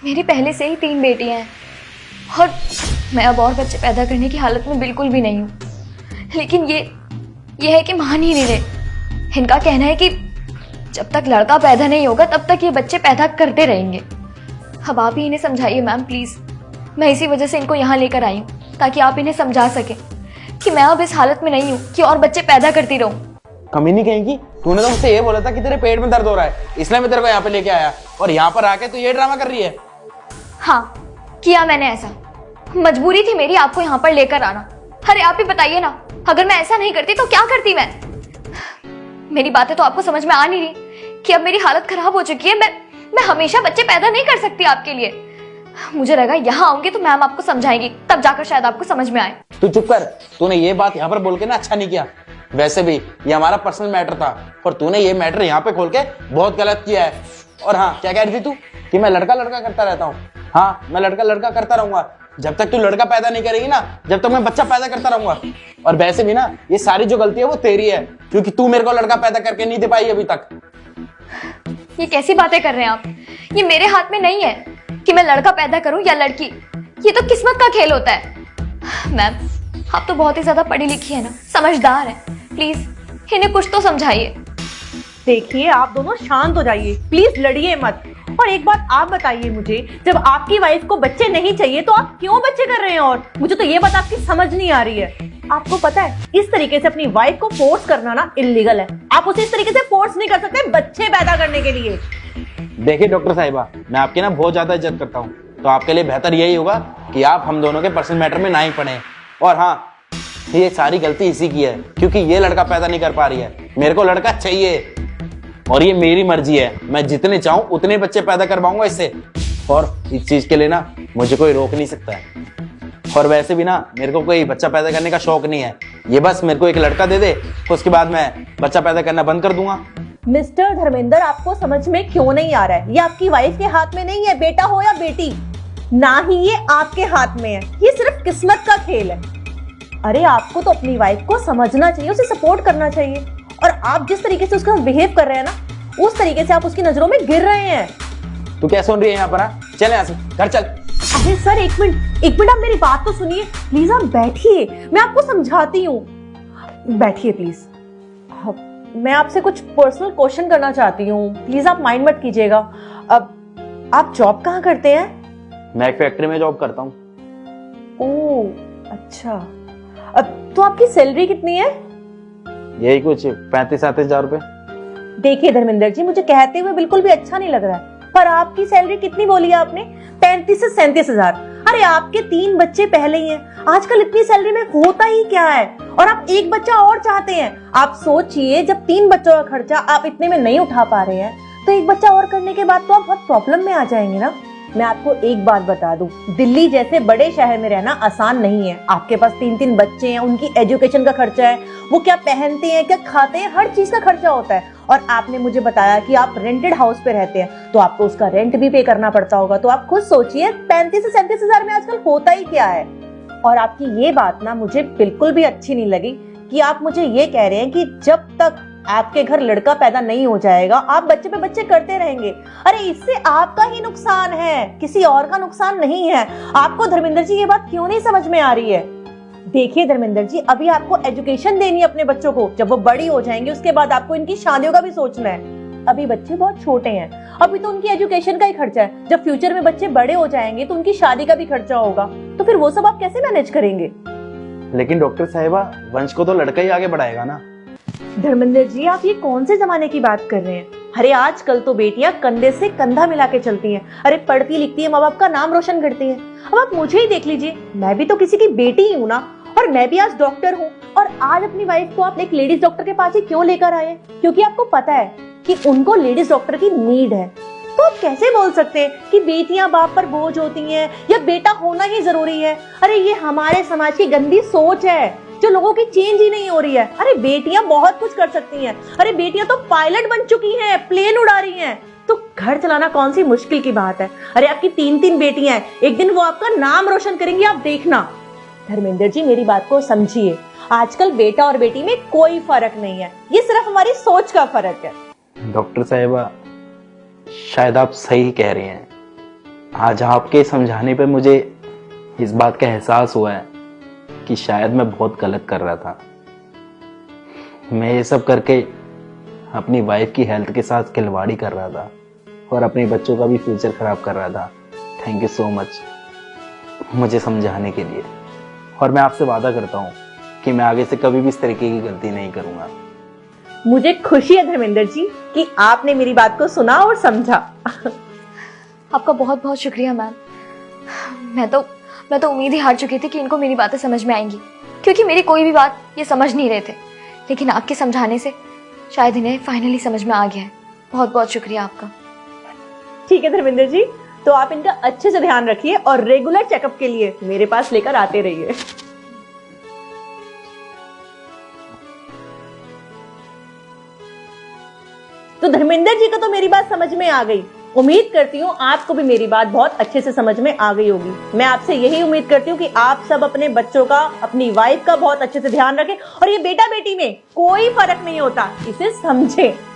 मेरी पहले से ही 3 बेटियां हैं और मैं अब और बच्चे पैदा करने की हालत में बिल्कुल भी नहीं हूँ। लेकिन ये है कि मान ही नहीं रहे। इनका कहना है कि जब तक लड़का पैदा नहीं होगा तब तक ये बच्चे पैदा करते रहेंगे। अब आप ही इन्हें समझाइए मैम प्लीज़। मैं इसी वजह से इनको यहाँ लेकर आई हूँ ताकि आप इन्हें समझा सकें कि मैं अब इस हालत में नहीं हूँ कि और बच्चे पैदा करती रहूँ। कमीनी कहेंगी, तूने तो मुझसे ये बोला था कि तेरे पेट में दर्द हो रहा है, इसलिए मैं तेरे को यहाँ पे लेके आया और यहाँ पर आके तू ये ड्रामा कर रही है। हाँ किया मैंने ऐसा, मजबूरी थी मेरी आपको यहाँ पर लेकर आना। अरे आप ही बताइए ना, अगर मैं ऐसा नहीं करती तो क्या करती मैं? मेरी बातें तो आपको समझ में आ नहीं रही कि अब मेरी हालत खराब हो चुकी है। मैं हमेशा बच्चे पैदा नहीं कर सकती आपके लिए। मुझे लगा यहाँ आऊंगी तो मैम आपको समझाएंगी, तब जाकर शायद आपको समझ में आए। तू चुप कर, तूने ये बात यहाँ पर बोल के ना अच्छा नहीं किया। वैसे भी ये हमारा पर्सनल मैटर था और तूने ये मैटर यहाँ पे खोल के बहुत गलत किया है। और हाँ, क्या कह रही थी तू कि मैं लड़का लड़का करता रहता हूँ? हाँ, मैं लड़का लड़का करता रहूंगा जब तक तू लड़का पैदा नहीं करेगी ना, जब तक मैं बच्चा पैदा करता रहूंगा। और वैसे भी ना ये सारी जो गलती है वो तेरी है, क्योंकि तू मेरे को लड़का पैदा करके नहीं दे पाई अभी तक। ये कैसी बातें कर रहे हैं आप? ये मेरे हाथ में नहीं है कि मैं लड़का पैदा करूं या लड़की। ये तो किस्मत का खेल होता है। मैम आप तो बहुत ही ज्यादा पढ़ी लिखी है ना, समझदार है, प्लीज इन्हें कुछ तो समझाइए। देखिए आप दोनों शांत हो जाइए, प्लीज लड़िए मत। और एक बात आप बताइए मुझे, जब आपकी वाइफ को बच्चे नहीं चाहिए तो आप क्यों बच्चे कर रहे हैं? और मुझे तो ये बात आपकी समझ नहीं आ रही है। आपको पता है इस तरीके से अपनी वाइफ को फोर्स करना ना इल्लीगल है। आप उसे इस तरीके से फोर्स नहीं कर सकते बच्चे पैदा करने के लिए। देखिए डॉक्टर साहिबा, मैं आपकी ना बहुत ज्यादा इज्जत करता हूँ, तो आपके लिए बेहतर यही होगा कि आप हम दोनों के पर्सनल मैटर में ना ही पड़े। और हाँ, ये सारी गलती इसी की है क्योंकि ये लड़का पैदा नहीं कर पा रही है। मेरे को लड़का चाहिए और ये मेरी मर्जी है, मैं जितने चाहूं उतने बच्चे पैदा करवाऊंगा इससे। और इस चीज के लिए ना मुझे कोई रोक नहीं सकता है। और वैसे भी ना मेरे को कोई बच्चा पैदा करने का शौक नहीं है। ये बस मेरे को एक लड़का दे दे, उसके बाद मैं बच्चा पैदा करना बंद कर दूंगा। मिस्टर धर्मेंद्र, आपको समझ में क्यों नहीं आ रहा है? ये आपकी वाइफ के हाथ में नहीं है, बेटा हो या बेटी, ना ही ये आपके हाथ में है। ये सिर्फ किस्मत का खेल है। अरे आपको तो अपनी वाइफ को समझना चाहिए, उसे सपोर्ट करना चाहिए। और आप जिस तरीके से उसका बिहेव कर रहे हैं ना, उस तरीके से आप उसकी नजरों में गिर रहे हैं। तू क्या सुन रही है यहाँ पर? चल यहाँ से, घर चल। अरे सर एक मिनट आप मेरी बात तो सुनिए प्लीज। आप बैठिए, मैं आपको समझाती हूँ। बैठिए प्लीज। मैं आपसे कुछ पर्सनल क्वेश्चन करना चाहती हूँ, प्लीज आप माइंड मत कीजिएगा। अब आप जॉब कहाँ करते हैं? मैं एक फैक्ट्री में जॉब करता हूँ। ओह अच्छा। अब तो आपकी सैलरी कितनी है? यही कुछ 35-37 हजार रुपए। देखिए धर्मेंद्र जी, मुझे कहते हुए बिल्कुल भी अच्छा नहीं लग रहा है, पर आपकी सैलरी कितनी बोली आपने? 35 से 37 हजार। अरे आपके 3 बच्चे पहले ही हैं। आजकल इतनी सैलरी में होता ही क्या है? और आप एक बच्चा और चाहते हैं। आप सोचिए, जब 3 बच्चों का खर्चा आप इतने में नहीं उठा पा रहे हैं तो एक बच्चा और करने के बाद तो आप बहुत प्रॉब्लम में आ जाएंगे ना। मैं आपको एक बात बता दूं, दिल्ली जैसे बड़े शहर में रहना आसान नहीं है। आपके पास 3-3 बच्चे हैं, उनकी एजुकेशन का खर्चा है, वो क्या पहनते हैं, क्या खाते हैं, हर चीज का खर्चा होता है। और आपने मुझे बताया कि आप रेंटेड हाउस पे रहते हैं, तो आपको उसका रेंट भी पे करना पड़ता होगा। तो आप खुद सोचिए 35 से 37 हजार में आजकल होता ही क्या है। और आपकी ये बात ना मुझे बिल्कुल भी अच्छी नहीं लगी कि आप मुझे ये कह रहे हैं कि जब तक आपके घर लड़का पैदा नहीं हो जाएगा आप बच्चे पे बच्चे करते रहेंगे। अरे इससे आपका ही नुकसान है, किसी और का नुकसान नहीं है। आपको धर्मेंद्र जी ये बात क्यों नहीं समझ में आ रही है? देखिए धर्मेंद्र जी, अभी आपको एजुकेशन देनी है अपने बच्चों को। जब वो बड़ी हो जाएंगे उसके बाद आपको इनकी शादियों का भी सोचना है। अभी बच्चे बहुत छोटे हैं, अभी तो उनकी एजुकेशन का ही खर्चा है। जब फ्यूचर में बच्चे बड़े हो जाएंगे तो उनकी शादी का भी खर्चा होगा, तो फिर वो सब आप कैसे मैनेज करेंगे? लेकिन डॉक्टर साहिबा, वंश को तो लड़का ही आगे बढ़ाएगा ना। धर्मेंद्र जी, आप ये कौन से जमाने की बात कर रहे हैं? अरे आजकल तो बेटियां कंधे से कंधा मिला के चलती हैं। अरे पढ़ती लिखती है, माँ बाप का नाम रोशन करती है। अब आप मुझे ही देख लीजिए, मैं भी तो किसी की बेटी ही हूँ ना, और मैं भी आज डॉक्टर हूँ। और आज अपनी वाइफ को आप एक लेडीज डॉक्टर के पास ही क्यों लेकर आए? क्योंकि आपको पता है कि उनको लेडीज डॉक्टर की नीड है। तो आप कैसे बोल सकते हैं कि बेटियां बाप पर बोझ होती हैं या बेटा होना ही जरूरी है? अरे ये हमारे समाज की गंदी सोच है जो लोगों की चेंज ही नहीं हो रही है। अरे बेटियां बहुत कुछ कर सकती हैं। अरे बेटियां तो पायलट बन चुकी हैं, प्लेन उड़ा रही हैं। तो घर चलाना कौन सी मुश्किल की बात है? अरे आपकी 3-3 बेटियां हैं, एक दिन वो आपका नाम रोशन करेंगी, आप देखना। धर्मेंद्र जी मेरी बात को समझिए, आजकल बेटा और बेटी में कोई फर्क नहीं है, ये सिर्फ हमारी सोच का फर्क है। डॉक्टर साहिबा, शायद आप सही कह रही हैं, आज आपके समझाने पे मुझे इस बात का एहसास हुआ है कि शायद मैं बहुत गलत कर रहा था। मैं ये सब करके अपनी वाइफ की हेल्थ के साथ खिलवाड़ी कर रहा था और अपने बच्चों का भी फ्यूचर खराब कर रहा था। थैंक यू सो मच मुझे समझाने के लिए, और मैं आपसे वादा करता हूँ कि मैं आगे से कभी भी इस तरीके की गलती नहीं करूंगा। मुझे खुशी है धर्मेंद्र जी कि आपने मेरी बात को सुना और समझा। आपका बहुत बहुत शुक्रिया मैम। मैं तो उम्मीद ही हार चुकी थी कि इनको मेरी बातें समझ में आएंगी, क्योंकि मेरी कोई भी बात ये समझ नहीं रहे थे। लेकिन आपके समझाने से शायद इन्हें फाइनली समझ में आ गया है। बहुत बहुत शुक्रिया आपका। ठीक है धर्मेंद्र जी, तो आप इनका अच्छे से ध्यान रखिए और रेगुलर चेकअप के लिए मेरे पास लेकर आते रहिए। तो धर्मेंद्र जी को तो मेरी बात समझ में आ गई। उम्मीद करती हूँ आपको भी मेरी बात बहुत अच्छे से समझ में आ गई होगी। मैं आपसे यही उम्मीद करती हूँ कि आप सब अपने बच्चों का, अपनी वाइफ का बहुत अच्छे से ध्यान रखें और ये बेटा बेटी में कोई फर्क नहीं होता, इसे समझें।